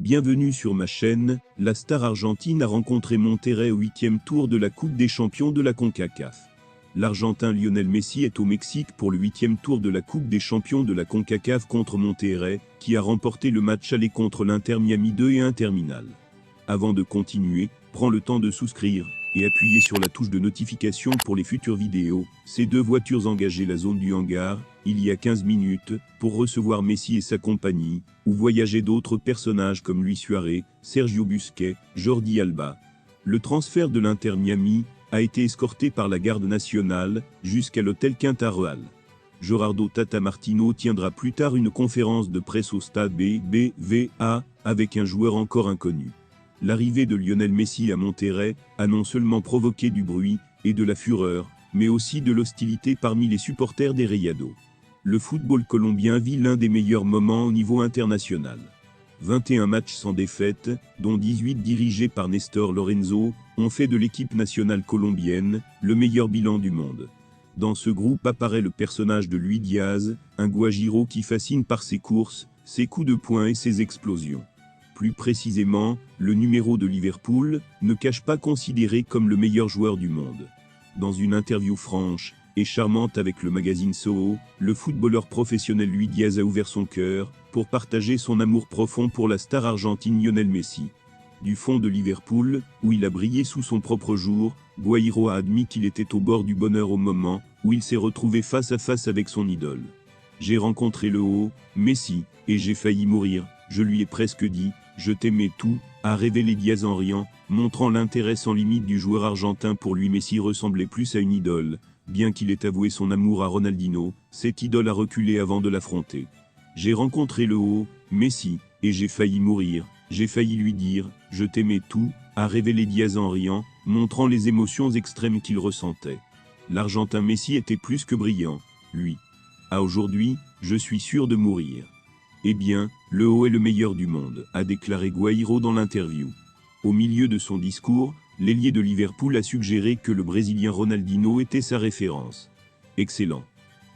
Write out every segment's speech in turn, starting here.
Bienvenue sur ma chaîne. La star argentine a rencontré Monterrey au 8e tour de la Coupe des champions de la CONCACAF. L'Argentin Lionel Messi est au Mexique pour le 8e tour de la Coupe des champions de la CONCACAF contre Monterrey, qui a remporté le match aller contre l'Inter Miami 2 et un terminal. Avant de continuer, prends le temps de souscrire et appuyer sur la touche de notification pour les futures vidéos. Ces deux voitures engageaient la zone du hangar, il y a 15 minutes, pour recevoir Messi et sa compagnie, où voyageaient d'autres personnages comme Luis Suarez, Sergio Busquets, Jordi Alba. Le transfert de l'Inter Miami a été escorté par la garde nationale jusqu'à l'hôtel Quinta-Real. Gerardo Tata Martino tiendra plus tard une conférence de presse au stade BBVA avec un joueur encore inconnu. L'arrivée de Lionel Messi à Monterrey a non seulement provoqué du bruit et de la fureur, mais aussi de l'hostilité parmi les supporters des Rayados. Le football colombien vit l'un des meilleurs moments au niveau international. 21 matchs sans défaite, dont 18 dirigés par Néstor Lorenzo, ont fait de l'équipe nationale colombienne le meilleur bilan du monde. Dans ce groupe apparaît le personnage de Luis Diaz, un Guajiro qui fascine par ses courses, ses coups de poing et ses explosions. Plus précisément, le numéro de Liverpool ne cache pas considéré comme le meilleur joueur du monde. Dans une interview franche et charmante avec le magazine Soho, le footballeur professionnel Luis Diaz a ouvert son cœur pour partager son amour profond pour la star argentine Lionel Messi. Du fond de Liverpool, où il a brillé sous son propre jour, Guajiro a admis qu'il était au bord du bonheur au moment où il s'est retrouvé face à face avec son idole. « J'ai rencontré le haut, Messi, et j'ai failli mourir, je lui ai presque dit, je t'aimais tout », a révélé Diaz en riant, montrant l'intérêt sans limite du joueur argentin pour lui. Messi ressemblait plus à une idole. Bien qu'il ait avoué son amour à Ronaldinho, cette idole a reculé avant de l'affronter. « J'ai rencontré le haut, Messi, et j'ai failli mourir, j'ai failli lui dire, je t'aimais tout », a révélé Diaz en riant, montrant les émotions extrêmes qu'il ressentait. L'Argentin Messi était plus que brillant, lui. « À aujourd'hui, je suis sûr de mourir. » Eh bien, le haut est le meilleur du monde, a déclaré Guajiro dans l'interview. Au milieu de son discours, l'ailier de Liverpool a suggéré que le Brésilien Ronaldinho était sa référence. Excellent.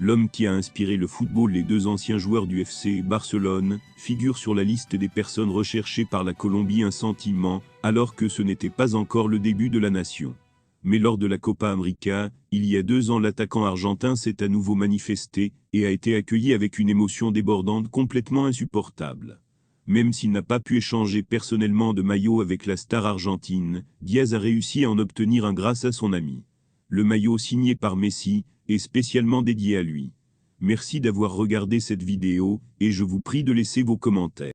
L'homme qui a inspiré le football, les deux anciens joueurs du FC Barcelone, figure sur la liste des personnes recherchées par la Colombie. Un sentiment, alors que ce n'était pas encore le début de la nation. Mais lors de la Copa América, il y a 2 ans, l'attaquant argentin s'est à nouveau manifesté et a été accueilli avec une émotion débordante complètement insupportable. Même s'il n'a pas pu échanger personnellement de maillot avec la star argentine, Diaz a réussi à en obtenir un grâce à son ami. Le maillot signé par Messi est spécialement dédié à lui. Merci d'avoir regardé cette vidéo et je vous prie de laisser vos commentaires.